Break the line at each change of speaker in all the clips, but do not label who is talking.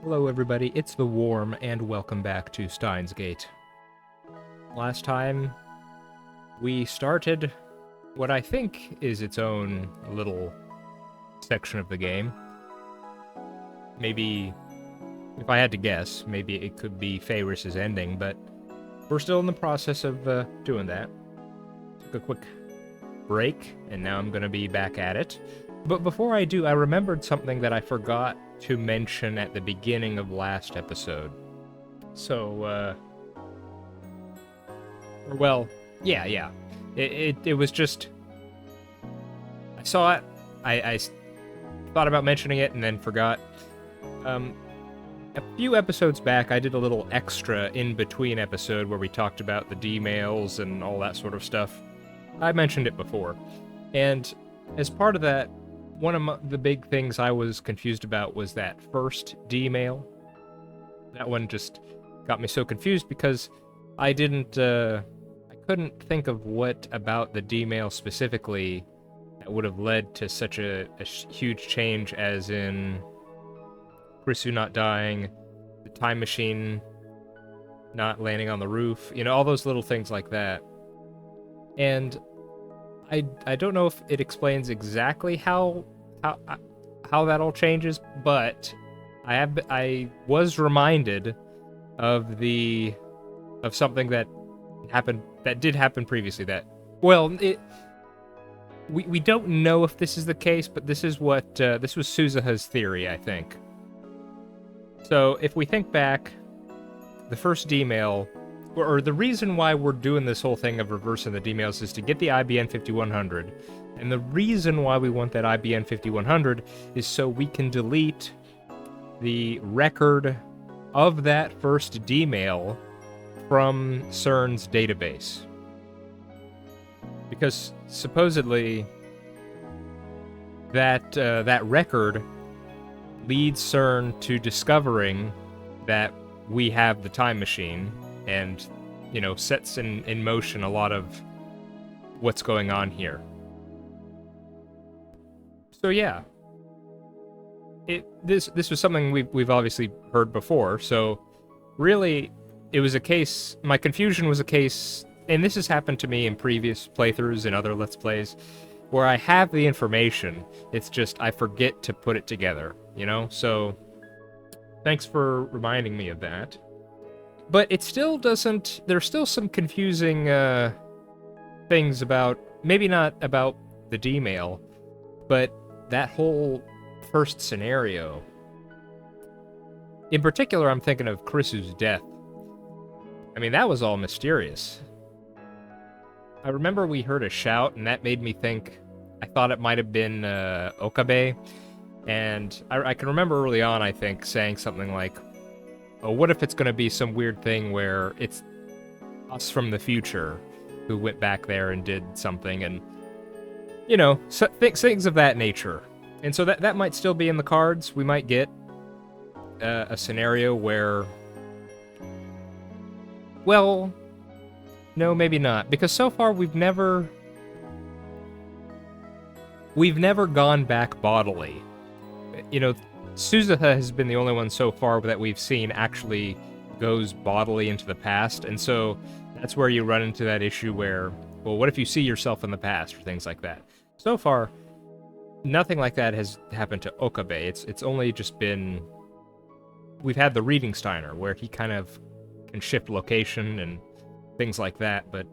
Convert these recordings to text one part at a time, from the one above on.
Hello everybody, it's the Worm, and welcome back to Steins Gate. Last time, we started what I think is its own little section of the game. Maybe, if I had to guess, maybe it could be Feyris's ending, but we're still in the process of doing that. Took a quick break, and now I'm gonna be back at it. But before I do, I remembered something that I forgot to mention at the beginning of last episode. So, well, yeah. It was just, I saw it, I thought about mentioning it and then forgot. A few episodes back, I did a little extra in-between episode where we talked about the D-mails and all that sort of stuff. I mentioned it before. And as part of that, one of the big things I was confused about was that first D-mail. That one just got me so confused because I couldn't think of what about the D-mail specifically that would have led to such a huge change, as in Krisu not dying, the time machine not landing on the roof, all those little things like that. And I don't know if it explains exactly how that all changes, but I was reminded of something that did happen previously. We don't know if this is the case, but this is what this was Suzuha's theory, I think. So if we think back, the first D-mail, or the reason why we're doing this whole thing of reversing the D-mails is to get the IBN 5100. And the reason why we want that IBN 5100 is so we can delete the record of that first D-mail from CERN's database. Because supposedly that record leads CERN to discovering that we have the time machine, and sets in motion a lot of what's going on here. So yeah, this was something we've obviously heard before. So really, it was a case. My confusion was a case, and this has happened to me in previous playthroughs and other Let's Plays, where I have the information. It's just I forget to put it together. So thanks for reminding me of that. But it still doesn't. There's still some confusing things about, maybe not about the D-mail, but that whole first scenario. In particular, I'm thinking of Krisu's death. I mean, that was all mysterious. I remember we heard a shout, and that made me think. I thought it might have been Okabe, and I can remember early on, I think, saying something like, "Oh, what if it's going to be some weird thing where it's us from the future who went back there and did something," and things of that nature. And so that might still be in the cards. We might get a scenario where, well, no, maybe not, because so far we've never gone back bodily. Suzuha has been the only one so far that we've seen actually goes bodily into the past, and so that's where you run into that issue where, well, what if you see yourself in the past, or things like that. So far, nothing like that has happened to Okabe. It's only just been, we've had the Reading Steiner, where he kind of can shift location and things like that, but,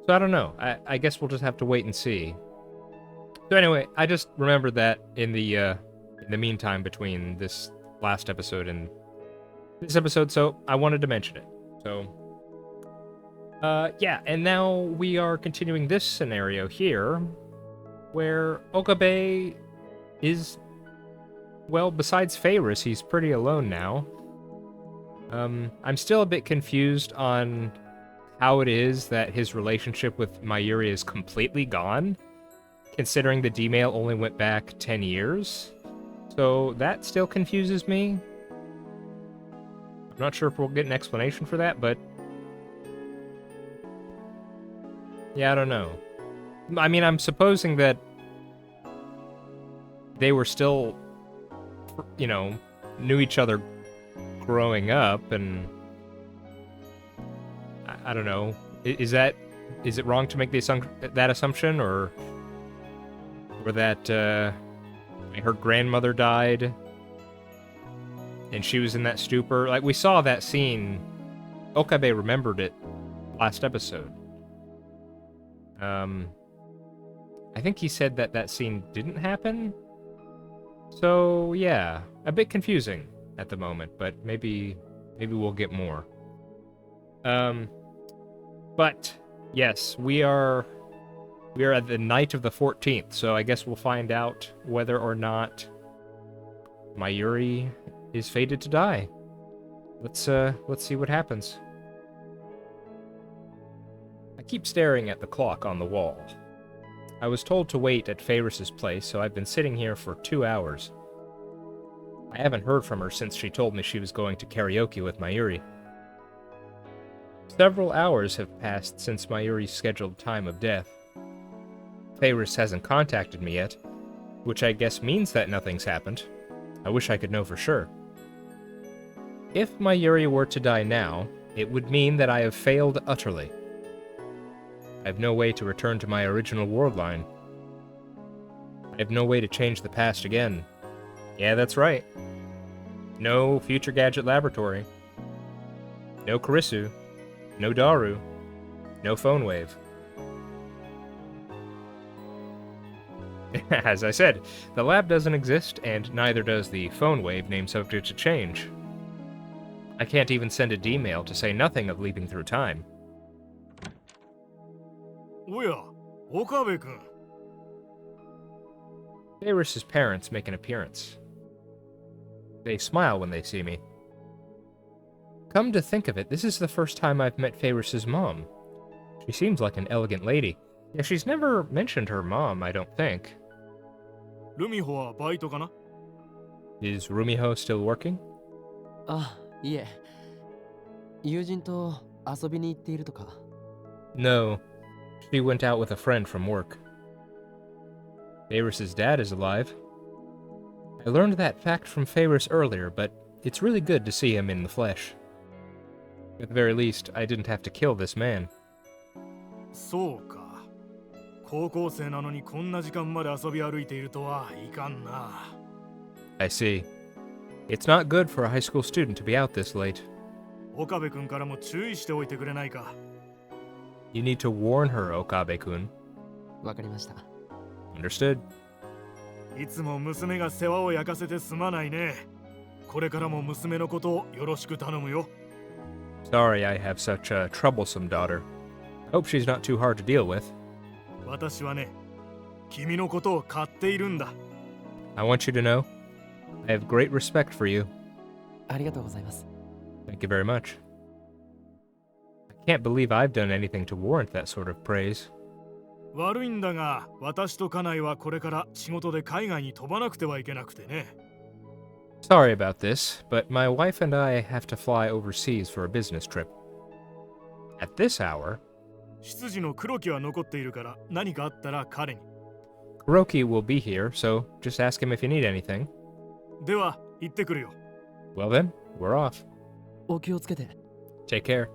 so I don't know. I guess we'll just have to wait and see. So anyway, I just remembered that in the meantime between this last episode and this episode, so I wanted to mention it. So, yeah, and now we are continuing this scenario here, where Okabe is, well, besides Feyris, he's pretty alone now. I'm still a bit confused on how it is that his relationship with Mayuri is completely gone, considering the D-mail only went back 10 years. So that still confuses me. I'm not sure if we'll get an explanation for that, but yeah, I don't know. I mean, I'm supposing that they were still, knew each other growing up, and I don't know. Is it wrong to make that assumption, or that her grandmother died and she was in that stupor? Like, we saw that scene. Okabe remembered it last episode. I think he said that scene didn't happen. So yeah, a bit confusing at the moment, but maybe we'll get more. But yes, we are at the night of the 14th, so I guess we'll find out whether or not Mayuri is fated to die. Let's see what happens. I keep staring at the clock on the wall. I was told to wait at Ferris's place, so I've been sitting here for 2 hours. I haven't heard from her since she told me she was going to karaoke with Mayuri. Several hours have passed since Mayuri's scheduled time of death. Ferris hasn't contacted me yet, which I guess means that nothing's happened. I wish I could know for sure. If Mayuri were to die now, it would mean that I have failed utterly. I have no way to return to my original world line. I have no way to change the past again. Yeah, that's right. No Future Gadget Laboratory. No Karisu. No Daru. No phone wave. As I said, the lab doesn't exist, and neither does the phone wave name subject to change. I can't even send a D-mail, to say nothing of leaping through time. Ferris's parents make an appearance. They smile when they see me. Come to think of it, this is the first time I've met Ferris's mom. She seems like an elegant lady. Yeah, she's never mentioned her mom, I don't think. Is Rumiho still working?
いえ。友人と遊びに行っているとか。
No. She went out with a friend from work. Ferris's dad is alive. I learned that fact from Ferris earlier, but it's really good to see him in the flesh. At the very least, I didn't have to kill this man.
そうか。高校生なのにこんな時間まで遊び歩いているとはいかんな。
I see. It's not good for a high school student to be out this late.
岡部君からも注意しておいてくれないか。
You need to warn her, Okabe-kun.
わかりました。
Understood.
いつも娘が世話を焼かせてすまないね。これからも娘のことをよろしく頼むよ。
Sorry I have such a troublesome daughter. I hope she's not too hard to deal with.
私はね、君のことを買っているんだ。
I want you to know, I have great respect for you.
ありがとうございます。
Thank you very much. I can't believe I've done anything to warrant that sort of praise.
悪いんだが、私と家内はこれから仕事で海外に飛ばなくてはいけなくてね。
Sorry about this, but my wife and I have to fly overseas for a business trip. At this hour,
執事の黒木は残っているから何かあったら彼に。
Kuroki will be here, so just ask him if you need anything.
では、行ってくるよ。
Well then, we're off.
お気をつけて。
Take care.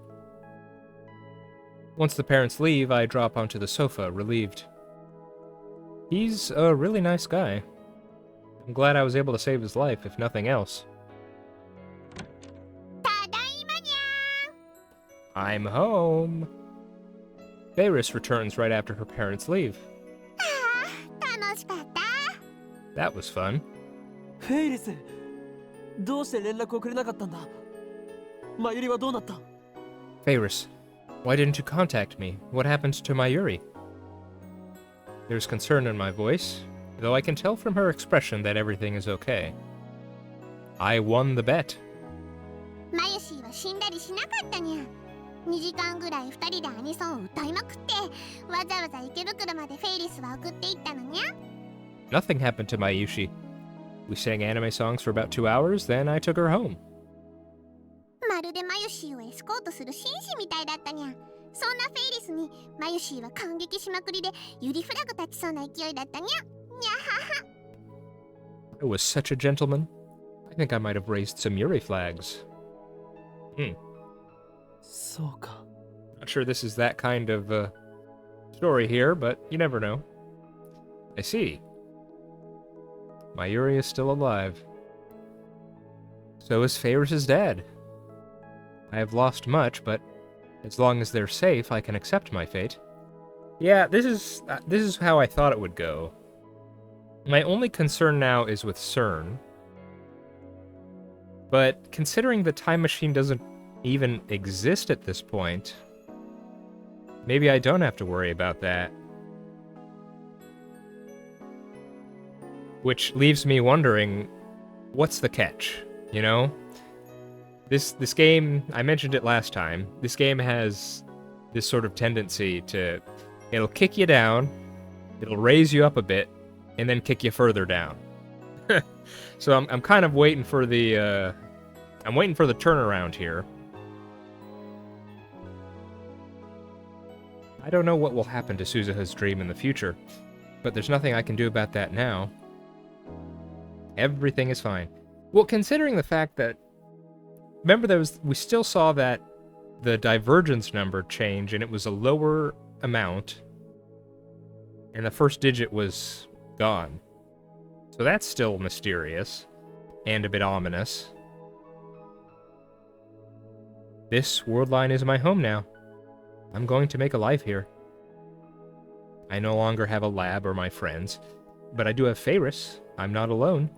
Once the parents leave, I drop onto the sofa, relieved. He's a really nice guy. I'm glad I was able to save his life, if nothing else. I'm home. Ferris returns right after her parents leave. That was fun.
フェイリス、どうして連絡をくれなかったんだ。マユリはどうなった？
Ferris, why didn't you contact me? What happened to Mayuri? There's concern in my voice, though I can tell from her expression that everything is okay. I won the bet.
マユシーは死んだりしなかったにゃ。2時間ぐらい2人でアニソンを歌いまくって、わざわざ池袋までフェイリスは送っていったのにゃ。
Nothing happened to Mayushi. We sang anime songs for about 2 hours, then I took her home.
まるでマユシーをエスコートする紳士みたいだったにゃ。そんなフェイリスにマユシーは感激しまくりでユリフラグ立ちそうな勢いだったにゃ。にゃはは。
I was such a gentleman. I think I might have raised some Yuri flags.
そうか。
Not sure this is that kind of story here, but you never know. I see. Mayuri is still alive. So is Faris' dad. I have lost much, but as long as they're safe, I can accept my fate. Yeah, this is how I thought it would go. My only concern now is with CERN. But considering the time machine doesn't even exist at this point, maybe I don't have to worry about that. Which leaves me wondering, what's the catch, you know? This game, I mentioned it last time, this game has this sort of tendency to, it'll kick you down, it'll raise you up a bit, and then kick you further down. So I'm kind of waiting for the, I'm waiting for the turnaround here. I don't know what will happen to Suzuha's dream in the future, but there's nothing I can do about that now. Everything is fine. Well, considering the fact that, remember we still saw that the divergence number change and it was a lower amount, and the first digit was gone. So that's still mysterious and a bit ominous. This world line is my home now. I'm going to make a life here. I no longer have a lab or my friends, but I do have Faris. I'm not alone.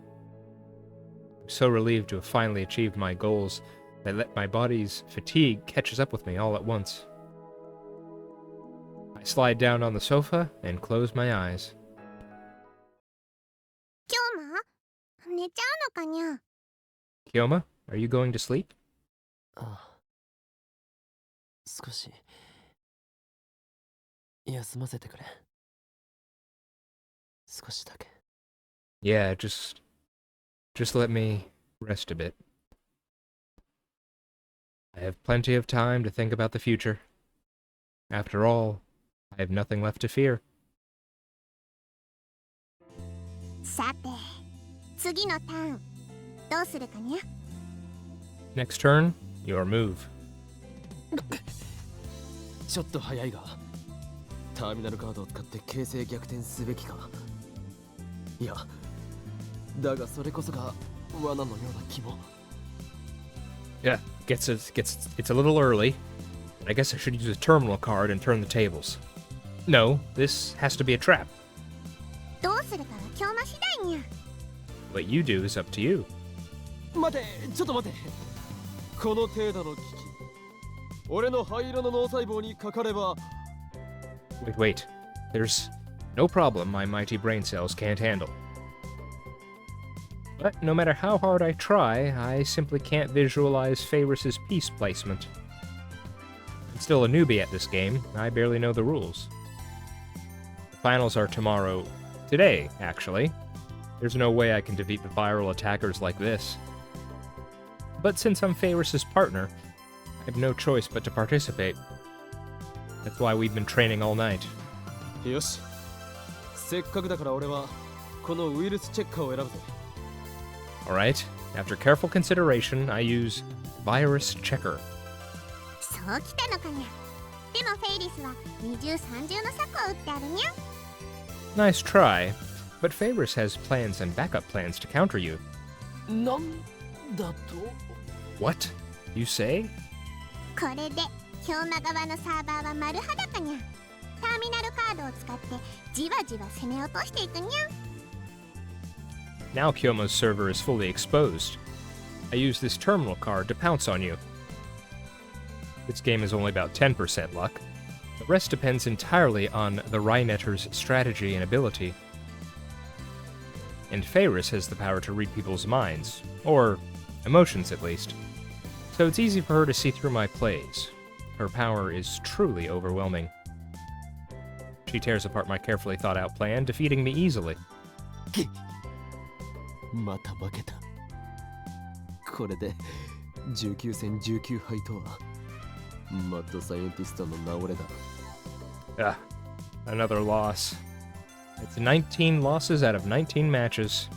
I'm so relieved to have finally achieved my goals that my body's fatigue catches up with me all at once. I slide down on the sofa and close my eyes.
今日も寝ちゃうのかにゃ。
Kyoma, are you going to sleep?
ああ、少し休ませてくれ。少しだけ。
Yeah, just let me rest a bit. I have plenty of time to think about the future. After all, I have nothing left to fear.
さて、次のターンどうするかにゃ。
Next turn, your move.
ちょっと早いが、ターミナルカードを使って形勢逆転すべきか。いや、だがそれこそが罠のような気も。
Yeah, it's a little early. I guess I should use a terminal card and turn the tables. No, this has to be a trap.
どうするかは今日の次第にゃ。
What you do is up to you.
待て、ちょっと待て。この程度の危機、俺の灰色の脳細胞にかかれば。
Wait. There's no problem my mighty brain cells can't handle. But no matter how hard I try, I simply can't visualize Faris' piece placement. I'm still a newbie at this game. I barely know the rules. The finals are tomorrow. Today, actually. There's no way I can defeat the viral attackers like this. But since I'm Faris' partner, I have no choice but to participate. That's why we've been training all night.
よし、せっかくだから俺はこのウイルスチェッカーを選ぶぜ。
Alright, after careful consideration, I use Virus Checker.
そうきたのかにゃ。でもフェイリスは二重三重の策を打ってあるにゃ。
Nice try, but Faris has plans and backup plans to counter you.
なんだと？
What? You say?
これで氷馬側のサーバーは丸裸にゃ。ターミナルカードを使ってじわじわ攻め落としていくにゃ。
Now Kyoma's server is fully exposed. I use this terminal card to pounce on you. This game is only about 10% luck. The rest depends entirely on the Rhinetter's strategy and ability. And Faris has the power to read people's minds, or emotions at least. So it's easy for her to see through my plays. Her power is truly overwhelming. She tears apart my carefully thought out plan, defeating me easily.
また負けた。これで19戦19敗とはマッドサイエンティストの名折れだ。
Another loss. It's 19 losses out of 19 matches.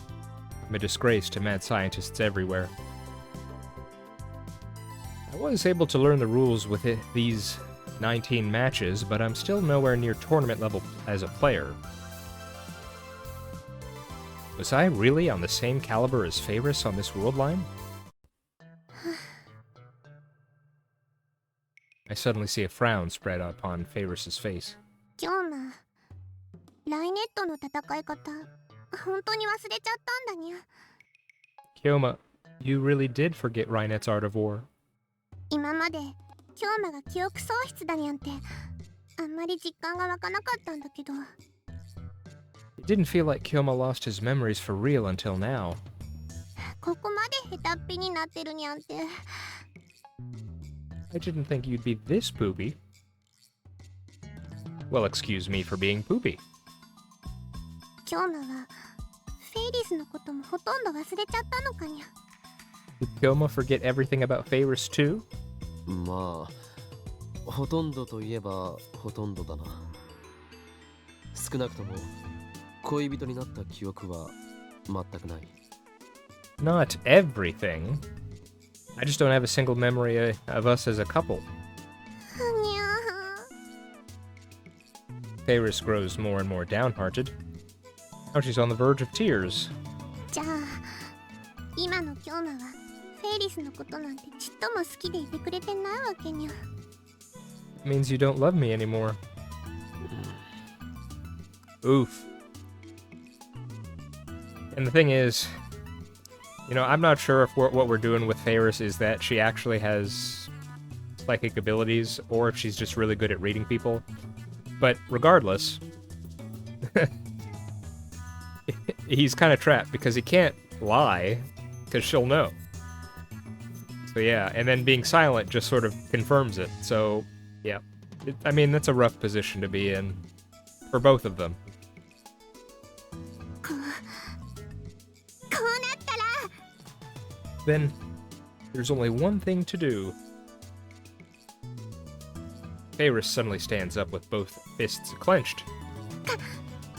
I'm a disgrace to mad scientists everywhere. I was able to learn the rules with these 19 matches, but I'm still nowhere near tournament level as a player. Was I really on the same caliber as Favris on this world line? I suddenly see a frown spread upon Favris's face.
今日もライネットの戦い方本当に忘れちゃったんだにゃ。
Kyoma, you really did forget Reinette's Art of War.
今までキョーマが記憶喪失だにゃんてあんまり実感が湧かなかったんだけど。
It didn't feel like Kyoma lost his memories for real until now.
ここまで下手っぴになってるにゃんて。
I didn't think you'd be this poopy. Well, excuse me for being poopy.
キョーマはフェイリスのこともほとんど忘れちゃったのかにゃ。
Did Kyoma forget everything about Favris too?
まあほとんどといえばほとんどだな。少なくとも恋人になった記憶は全くない。
Not everything. I just don't have a single memory of us as a couple.
にゃ
Favris grows more and more downhearted. Now she's on the verge of tears.
じゃあ今のキョーマはフェイリスのことなんてちっとも好きでいてくれてないわけにゃ。
It means you don't love me anymore. Oof. And the thing is, you know, I'm not sure if what we're doing with Favris is that she actually has psychic abilities, or if she's just really good at reading people. But regardless, he's kind of trapped because he can't lie, because she'll know. So yeah, and then being silent just sort of confirms it. So yeah, I mean, that's a rough position to be in for both of them.
こうなったら
Then there's only one thing to do. Favris suddenly stands up with both fists clenched.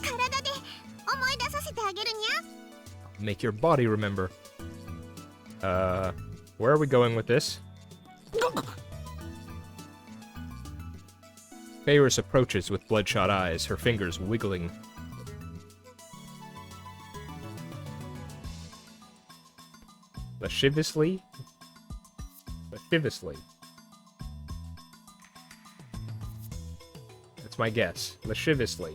体で思い出させてあげるにゃ。
Make your body remember. Where are we going with this? Favris approaches with bloodshot eyes, her fingers wiggling. Lasciviously? Lasciviously. That's my guess. Lasciviously.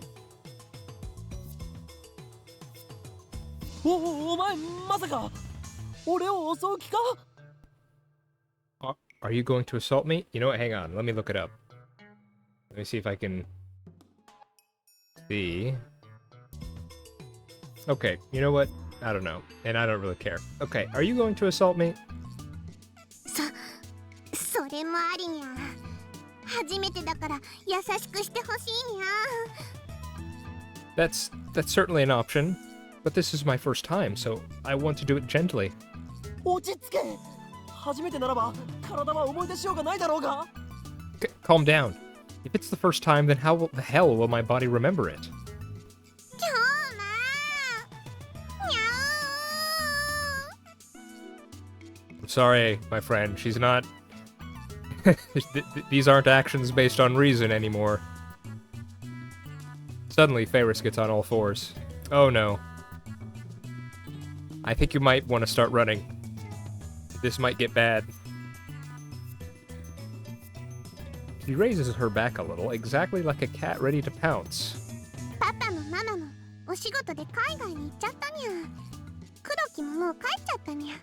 お前まさか俺を襲う気か？
Are you going to assault me? You know what? Hang on. Let me look it up. Let me see if I can see. Okay, you know what? I don't know. And I don't really care. Okay, are you going to assault me?
それもありにゃ。初めてだから優しくしてほしいにゃ。
That's certainly an option. But this is my first time, so I want to do it gently.
落ち着け。初めてならば体は思い出しようがないだろうが。
Calm down. If it's the first time, then how the hell will my body remember it?
キョーマにゃ
I'm sorry, my friend. She's not... These aren't actions based on reason anymore. Suddenly, Favris gets on all fours. Oh no. I think you might want to start running. This might get bad. She raises her back a little, exactly like a cat ready to pounce.
パパもママもお仕事で海外に行っちゃったにゃ。黒木ももう帰っちゃったにゃ。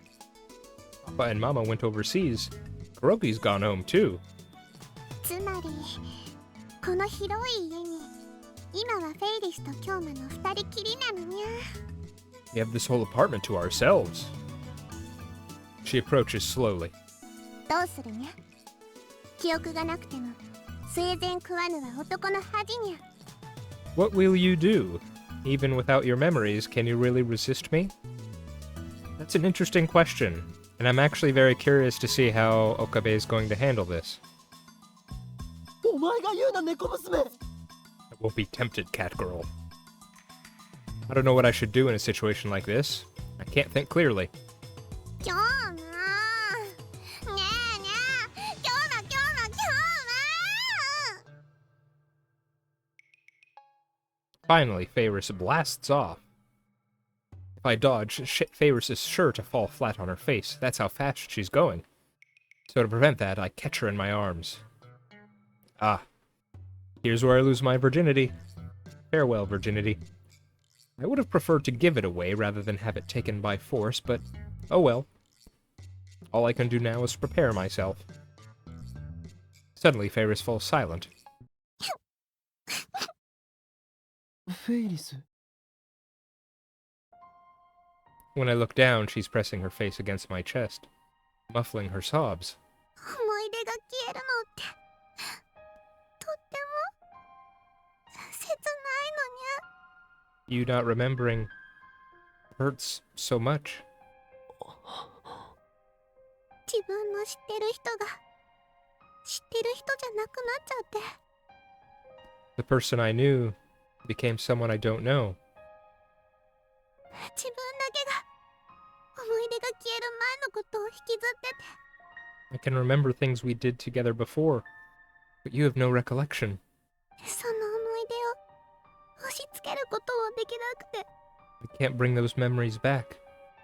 Papa and Mama went overseas. Kuroki's gone home too.
つまりこの広い家に今はフェイリスとキョーマの二人きりなのにゃ。
We have this whole apartment to ourselves. She approaches slowly.
どうするにゃ。記憶がなくても生前食わぬは男の恥にゃ。
What will you do? Even without your memories, can you really resist me? That's an interesting question, and I'm actually very curious to see how Okabe is going to handle this.
お前が言うな猫娘。
I won't be tempted, cat girl. I don't know what I should do in a situation like this. I can't think clearly.
キョーマにゃーにゃー
Finally, Feyris blasts off. If I dodge, Feyris is sure to fall flat on her face. That's how fast she's going. So to prevent that, I catch her in my arms. Ah, here's where I lose my virginity. Farewell, virginity. I would have preferred to give it away rather than have it taken by force, but oh well. All I can do now is prepare myself. Suddenly, Feyris falls silent.
フェイリス
When I look down, she's pressing her face against my chest, muffling her sobs.
思い出が消えるのってとっても切ないのにゃ。
You not remembering hurts so much.
自分の知ってる人が知ってる人じゃなくなっちゃって。
The person I knew became someone I don't know.
自分だけが思い出が消える前のことを引きずってて。
I can remember things we did together before, but you have no recollection.
その思い出を押し付けることもできなくて。
I can't bring those memories back.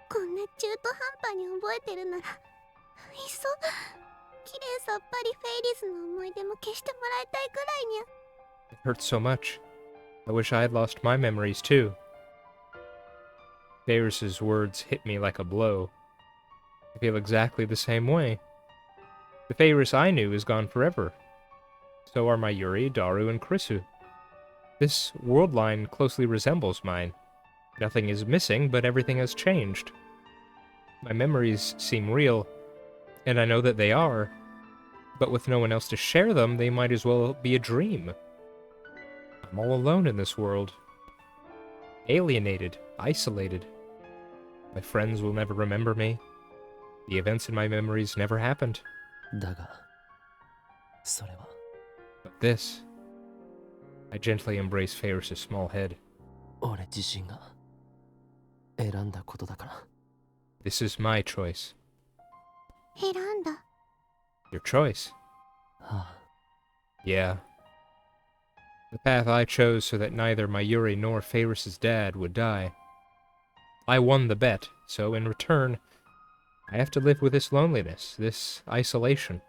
こんな中途半端に覚えてるならいっそきれいさっぱりフェイリスの思い出も消してもらいたいくらいにゃ。
It hurts so much. I wish I had lost my memories too. Feyris's words hit me like a blow. I feel exactly the same way. The Feyris I knew is gone forever. So are my Yuri, Daru, and Krisu. This world line closely resembles mine. Nothing is missing, but everything has changed. My memories seem real, and I know that they are, but with no one else to share them, they might as well be a dream. I'm all alone in this world. Alienated, isolated. My friends will never remember me. The events in my memories never happened.
だがそれは
But this... I gently embrace Feyris' small head.
俺自身が選んだことだから。
This is my choice.
選んだ。
Your choice.
はあ
Yeah. The path I chose so that neither my Yuri nor Feyris' dad would die. I won the bet, so in return, I have to live with this loneliness, this isolation.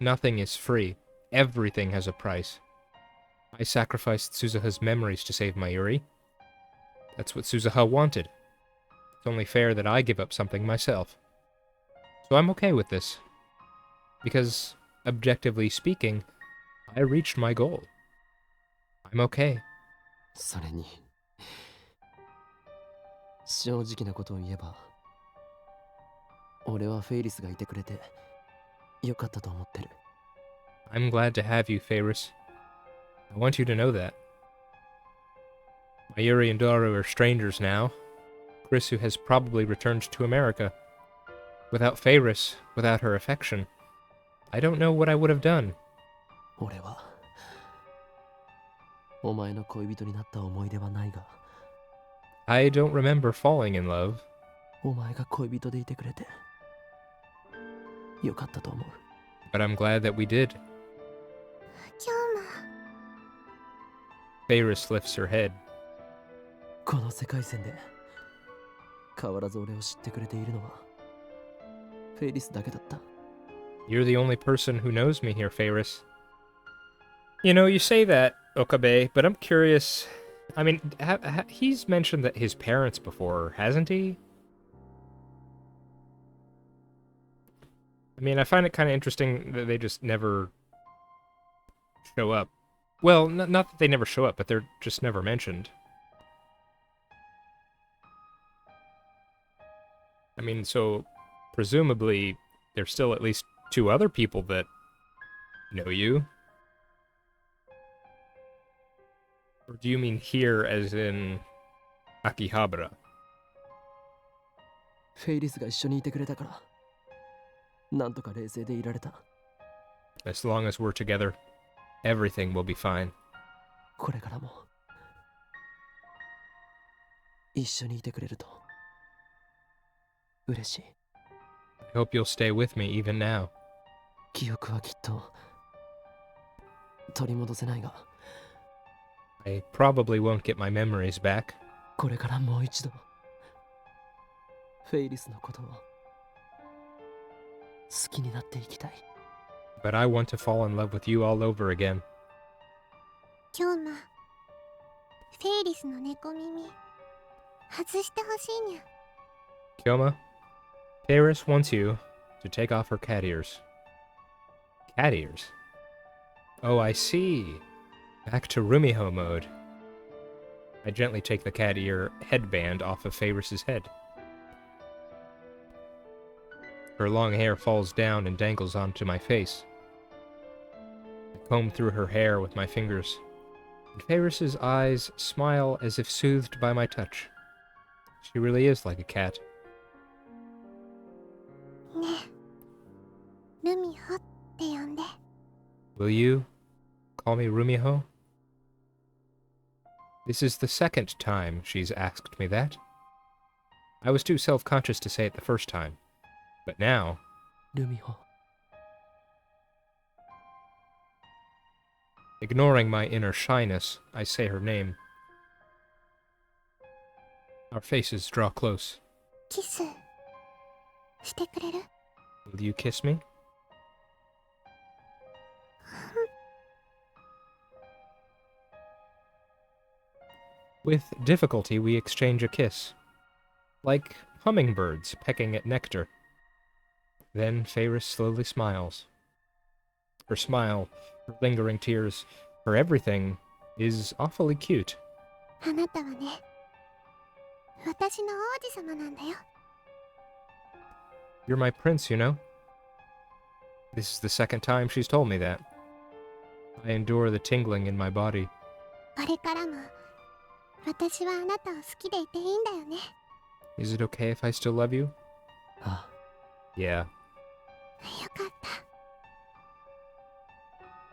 Nothing is free. Everything has a price. I sacrificed Suzuha's memories to save my Yuri. That's what Suzuha wanted. It's only fair that I give up something myself. So I'm okay with this. Because, objectively speaking, I reached my goal. I'm okay.
それに正直なことを言えば俺はフェイリスがいてくれてよかったと思ってる。
I'm glad to have you, Feyris. I want you to know that. My Yuri and Daru are strangers now. Krisu has probably returned to America. Without Feyris, without her affection, I don't know what I would have done.
俺はお前の恋人になった思い出はないが
I don't remember falling in love,
お前が恋人でいてくれてよかったと思う。
but I'm glad that we did.
今日も
Feyris lifts her head.
この世界線で変わらず俺を知ってくれているのはフェイリスだけだった。
You're the only person who knows me here, Feyris. You know, you say that, Okabe, but I'm curious. I mean, he's mentioned that his parents before, hasn't he? I mean, I find it kind of interesting that they just never show up. Well, not that they never show up, but they're just never mentioned. I mean, so presumably there's still at least 2 other people that know you. Or do you mean here as in Akihabara?
フェイリスが一緒にいてくれたからなんとか冷静でいられた。
As long as we're together, everything will be fine.
これからも一緒にいてくれると嬉しい。
I hope you'll stay with me even now.
記憶はきっと取り戻せないが
I probably won't get my memories back,
これからもう一度フェイリスのことを好きになっていきたい。
but I want to fall in love with you all over again.
今日もフェイリスの猫耳外してほしいにゃ。
Kyoma, Paris wants you to take off her cat ears. Cat ears? Oh, I see. Back to Rumiho mode. I gently take the cat ear headband off of Faris's head. Her long hair falls down and dangles onto my face. I comb through her hair with my fingers, and Faris's eyes smile as if soothed by my touch. She really is like a cat.
ねえ、ルミホって呼んで。
Will you call me Rumiho? This is the second time she's asked me that. I was too self-conscious to say it the first time, but now,
ルミホ。
ignoring my inner shyness, I say her name. Our faces draw close.
キスしてくれる？
Will you kiss me? With difficulty, we exchange a kiss, like hummingbirds pecking at nectar. Then Faris slowly smiles. Her smile, her lingering tears, her everything is awfully cute.
あなたはね、私の王子様なんだよ。
You're my prince, you know? This is the second time she's told me that. I endure the tingling in my body.
これからも私はあなたを好きでいていいんだよね。
Is it okay if I still love you?
あ
Yeah.
よかっ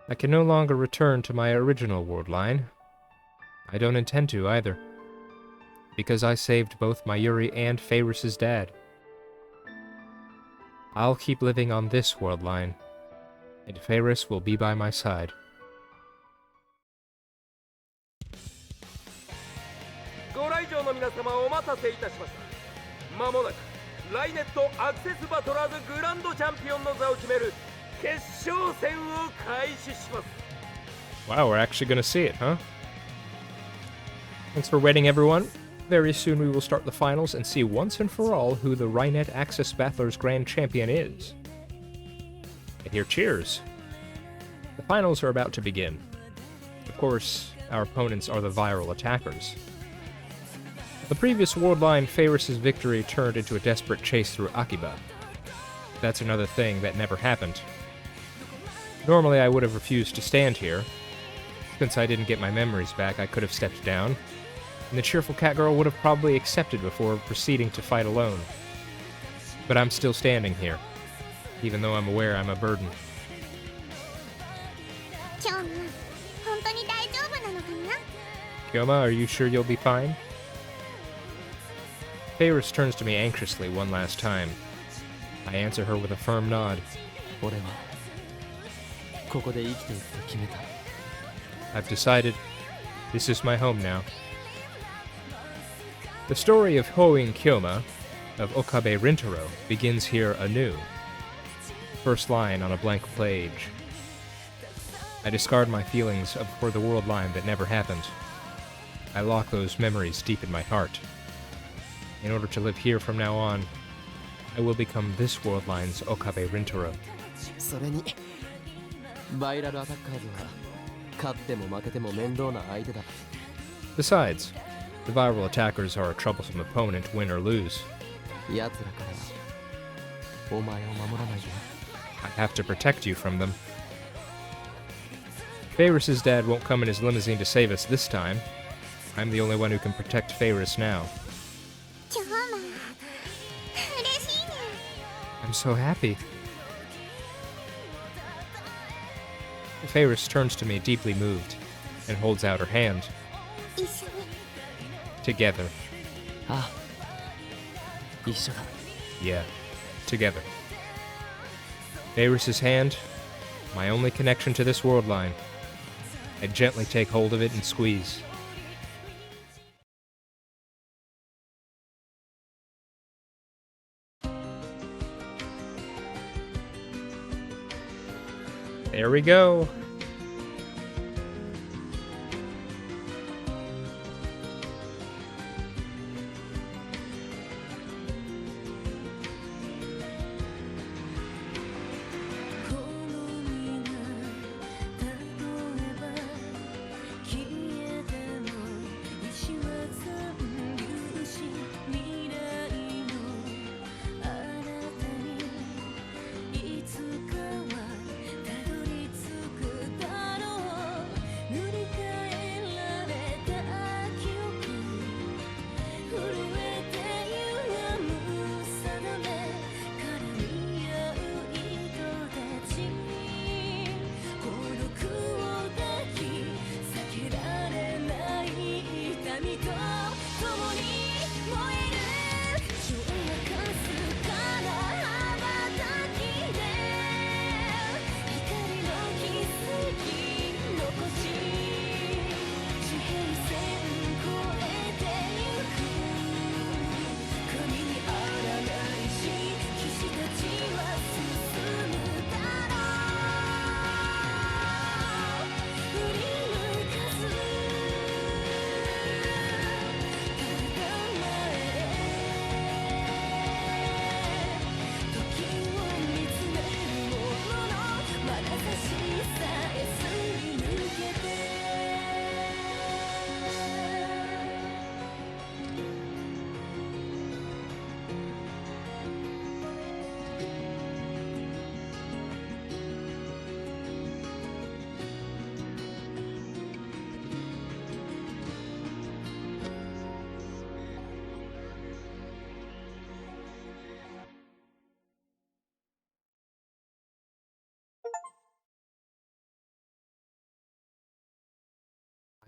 た。
I can no longer return to my original world line. I don't intend to either. Because I saved both Mayuri and Faris's dad. I'll keep living on this world line, and Faris will be by my side.
ご来場の皆様お待たせいたしました。まもなくライネットアクセスバトラーズグランドチャンピオンの座を決める決勝戦を開始します。
Wow, we're actually gonna see it, huh? Thanks for waiting, everyone. Very soon we will start the finals and see once and for all who the Rhinet Axis Battlers Grand Champion is. I hear cheers. The finals are about to begin. Of course, our opponents are the viral attackers. The previous world line, Faris's victory turned into a desperate chase through Akiba. That's another thing that never happened. Normally I would have refused to stand here. Since I didn't get my memories back, I could have stepped down, and the cheerful cat girl would have probably accepted before proceeding to fight alone. But I'm still standing here, even though I'm aware I'm a burden.
今日も本当に大丈夫なのかな？
Kyoma, are you sure you'll be fine? Faris turns to me anxiously one last time. I answer her with a firm nod.
俺はここで生きていくと決めた。
I've decided this is my home now. The story of Hoin Kyoma, of Okabe Rintaro, begins here anew. First line on a blank page. I discard my feelings for the world line that never happened. I lock those memories deep in my heart. In order to live here from now on, I will become this world line's Okabe Rintaro.
それにバイラルアタッカーズは勝っても負けても面倒な相手だ。
Besides, the viral attackers are a troublesome opponent, win or lose.
奴らからお前を守らないで。
I have to protect you from them. Faris's dad won't come in his limousine to save us this time. I'm the only one who can protect Faris now.
今日も嬉しいね。
I'm so happy. Faris turns to me deeply moved and holds out her hand.
一緒に
Together.
ああ、一緒だ。
Yeah, together. Faris's hand, my only connection to this world line. I gently take hold of it and squeeze. There we go.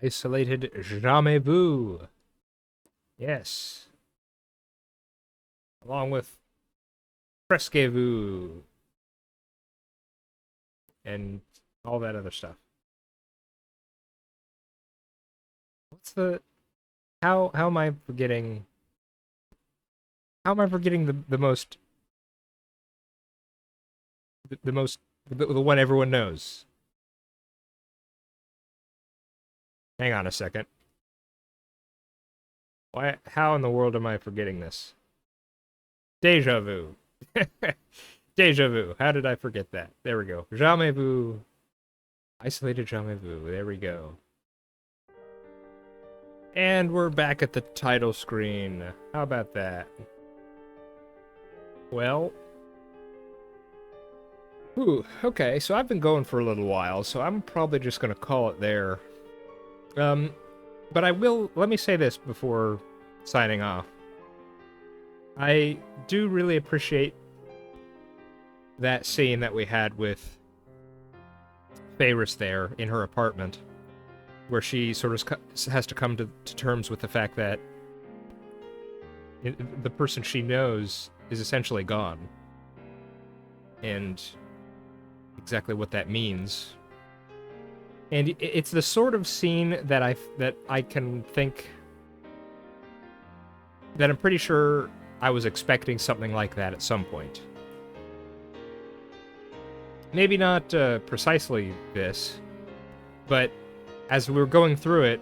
Isolated jamais vu. Yes. Along with presque vu. And all that other stuff. What's the... How am I forgetting... How am I forgetting the most... The most... The one everyone knows? Hang on a second. Why? How in the world am I forgetting this? Deja vu. Deja vu. How did I forget that? There we go. Jamais vu. Isolated jamais vu. There we go. And we're back at the title screen. How about that? Well... Ooh, okay, so I've been going for a little while, so I'm probably just gonna call it there. But I will... Let me say this before signing off. I do really appreciate that scene that we had with Feyris there in her apartment, where she sort of has to come to terms with the fact that the person she knows is essentially gone. And exactly what that means. And it's the sort of scene that I can think that I'm pretty sure I was expecting something like that at some point. Maybe not precisely this, but as we were going through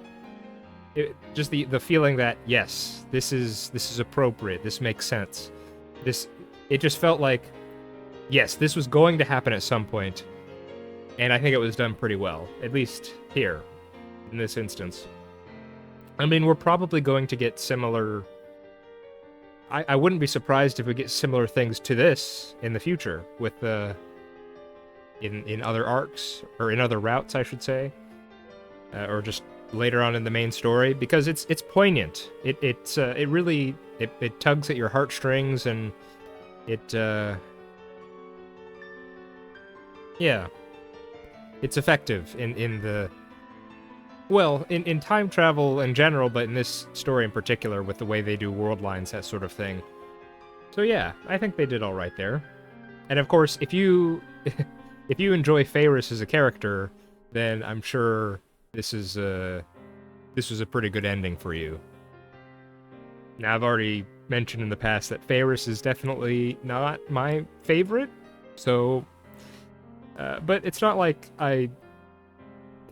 it just the feeling that yes, this is appropriate. This makes sense. It just felt like yes, this was going to happen at some point, and I think it was done pretty well, at least here in this instance. I mean, we're probably going to get similar. I wouldn't be surprised if we get similar things to this in the future with in other arcs, or in other routes, I should say, or just later on in the main story, because it's poignant. It really tugs at your heartstrings, and yeah, it's effective in the well, in time travel in general, but in this story in particular, with the way they do world lines, that sort of thing. So yeah, I think they did all right there. And of course, if you if you enjoy Feyris as a character, then I'm sure this was a pretty good ending for you. Now, I've already mentioned in the past that Ferris is definitely not my favorite, so... but it's not like I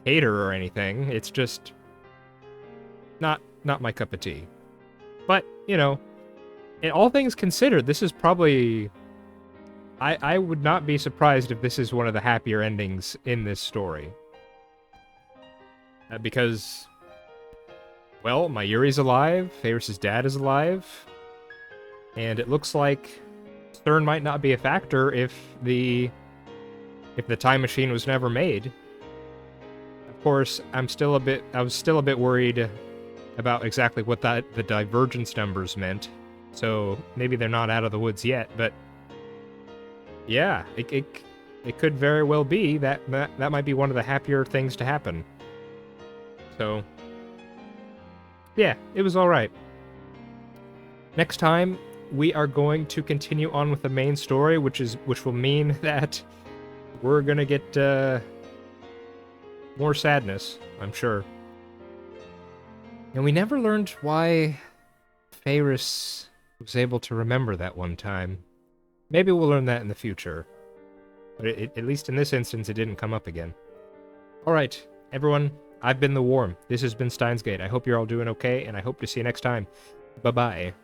hate her or anything, it's just... not my cup of tea. But, you know, in all things considered, this is probably... I would not be surprised if this is one of the happier endings in this story. Because... well, Mayuri's alive, Ferris's dad is alive, and it looks like Stern might not be a factor if the time machine was never made. Of course, I was still a bit worried about exactly what the divergence numbers meant, so maybe they're not out of the woods yet, but yeah, it could very well be that might be one of the happier things to happen. So... yeah, it was alright. Next time, we are going to continue on with the main story, which will mean that we're gonna get more sadness, I'm sure. And we never learned why Ferris was able to remember that one time. Maybe we'll learn that in the future. But at least in this instance, it didn't come up again. Alright, everyone. I've been The Worm. This has been Steins Gate. I hope you're all doing okay, and I hope to see you next time. Bye-bye.